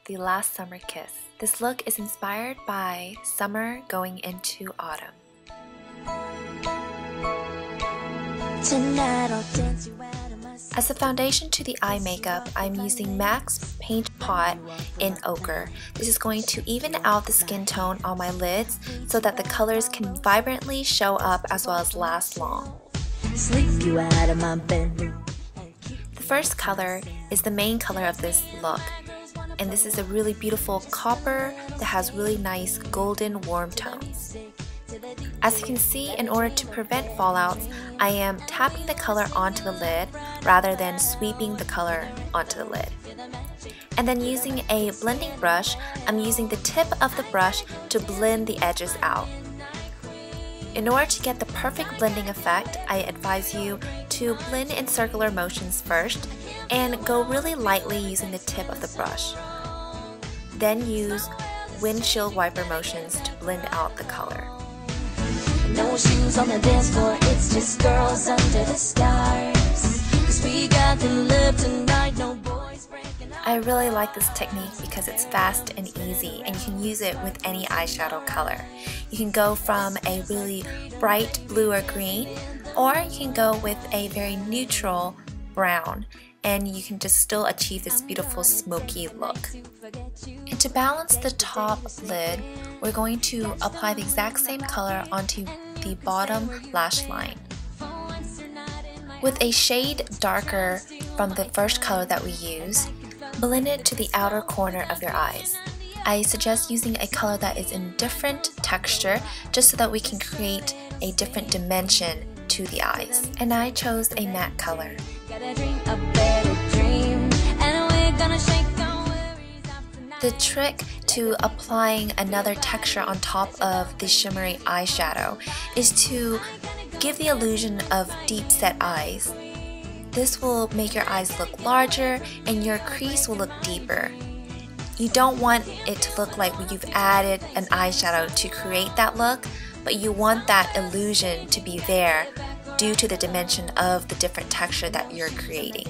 The Last Summer Kiss. This look is inspired by summer going into autumn. As a foundation to the eye makeup, I'm using MAC's Paint Pot in Ochre. This is going to even out the skin tone on my lids so that the colors can vibrantly show up as well as last long. Sleep you out of my bedroom. The first color is the main color of this look, and this is a really beautiful copper that has really nice golden warm tones. As you can see, in order to prevent fallouts, I am tapping the color onto the lid rather than sweeping the color onto the lid. And then using a blending brush, I'm using the tip of the brush to blend the edges out. In order to get the perfect blending effect, I advise you to blend in circular motions first and go really lightly using the tip of the brush. Then use windshield wiper motions to blend out the color. No shoes on the dance floor, it's just girls under the stars. 'Cause we got the love tonight, no boys breaking up. I really like this technique because it's fast and easy, and you can use it with any eyeshadow color. You can go from a really bright blue or green, or you can go with a very neutral brown, and you can just still achieve this beautiful smoky look. And to balance the top lid, we're going to apply the exact same color onto the bottom lash line. With a shade darker from the first color that we used, blend it to the outer corner of your eyes. I suggest using a color that is in different texture just so that we can create a different dimension to the eyes. And I chose a matte color. The trick to applying another texture on top of the shimmery eyeshadow is to give the illusion of deep set eyes. This will make your eyes look larger and your crease will look deeper. You don't want it to look like you've added an eyeshadow to create that look, but you want that illusion to be there due to the dimension of the different texture that you're creating.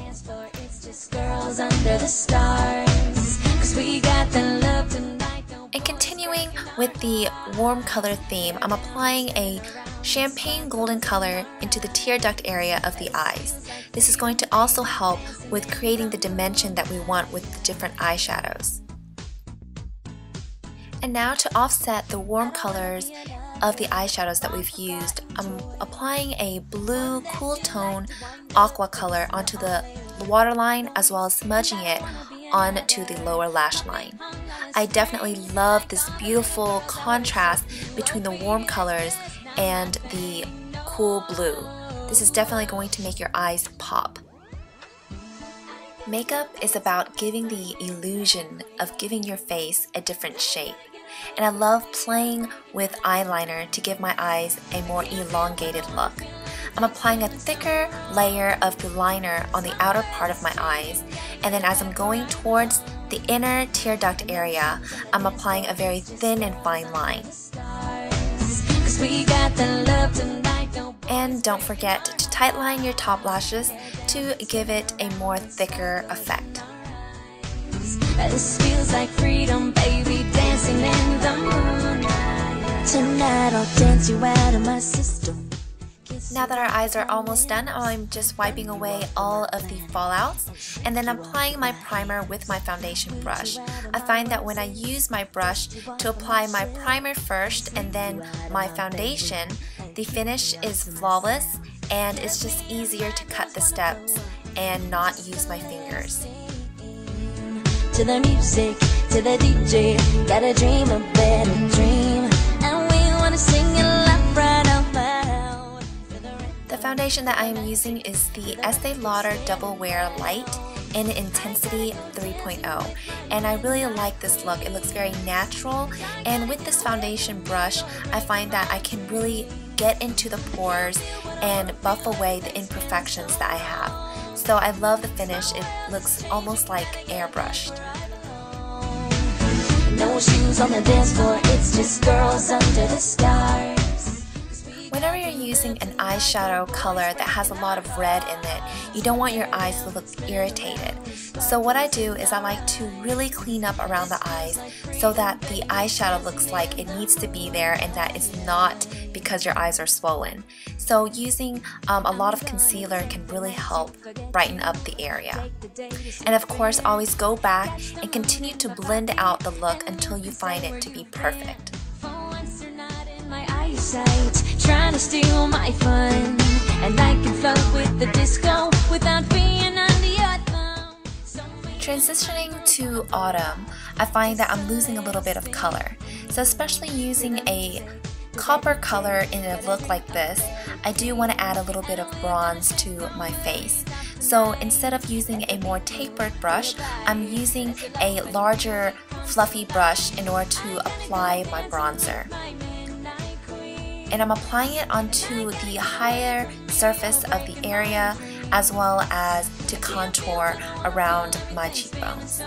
And continuing with the warm color theme, I'm applying a champagne golden color into the tear duct area of the eyes. This is going to also help with creating the dimension that we want with the different eyeshadows. And now to offset the warm colors of the eyeshadows that we've used, I'm applying a blue cool tone aqua color onto the waterline as well as smudging it onto the lower lash line. I definitely love this beautiful contrast between the warm colors and the cool blue. This is definitely going to make your eyes pop. Makeup is about giving the illusion of giving your face a different shape. And I love playing with eyeliner to give my eyes a more elongated look. I'm applying a thicker layer of the liner on the outer part of my eyes, and then as I'm going towards the inner tear duct area, I'm applying a very thin and fine line. And don't forget to tightline your top lashes to give it a more thicker effect. This feels like freedom, baby, dancing in the moonlight. Tonight I'll dance you out of my system. Now that our eyes are almost done, I'm just wiping away all of the fallouts and then applying my primer with my foundation brush. I find that when I use my brush to apply my primer first and then my foundation, the finish is flawless and it's just easier to cut the steps and not use my fingers. To the music, to the DJ, gotta dream a better dream, and we wanna sing it loud right out loud. The foundation that I am using is the Estee Lauder Double Wear Light in Intensity 3.0, and I really like this look. It looks very natural, and with this foundation brush, I find that I can really get into the pores and buff away the imperfections that I have. So I love the finish. It looks almost like airbrushed. No shoes on the dance floor, it's just girls under the stars. Whenever you're using an eyeshadow color that has a lot of red in it, you don't want your eyes to look irritated. So what I do is I like to really clean up around the eyes so that the eyeshadow looks like it needs to be there and that it's not because your eyes are swollen. So using a lot of concealer can really help brighten up the area. And of course, always go back and continue to blend out the look until you find it to be perfect. Trying to steal my fun, and I can float with the disco without being under your thumb. Transitioning to autumn, I find that I'm losing a little bit of color. So especially using a copper color in a look like this, I do want to add a little bit of bronze to my face. So instead of using a more tapered brush, I'm using a larger fluffy brush in order to apply my bronzer. And I'm applying it onto the higher surface of the area as well as to contour around my cheekbones.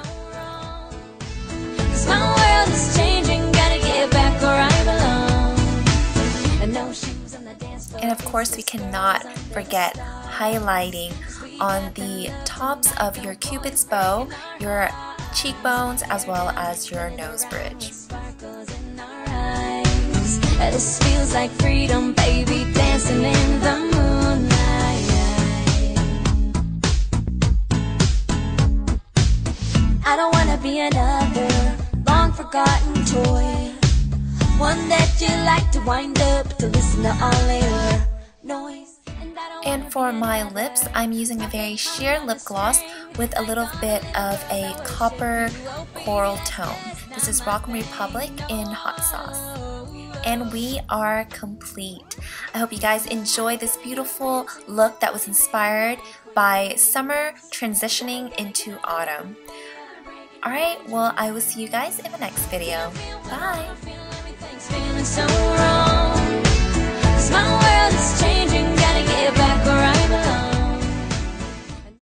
My world is changing, gotta get back where I belong. And no shoes on the dance floor. And of course, we cannot forget highlighting on the tops of your cupid's bow, your cheekbones, as well as your nose bridge. This feels like freedom, baby, dancing in the moonlight. I don't wanna be another long forgotten toy, one that you like to wind up to listen to all your noise. And for my lips, I'm using a very sheer lip gloss with a little bit of a copper coral tone. This is Rock & Republic in Hot Sauce. And we are complete. I hope you guys enjoy this beautiful look that was inspired by summer transitioning into autumn. Alright, well, I will see you guys in the next video. Bye!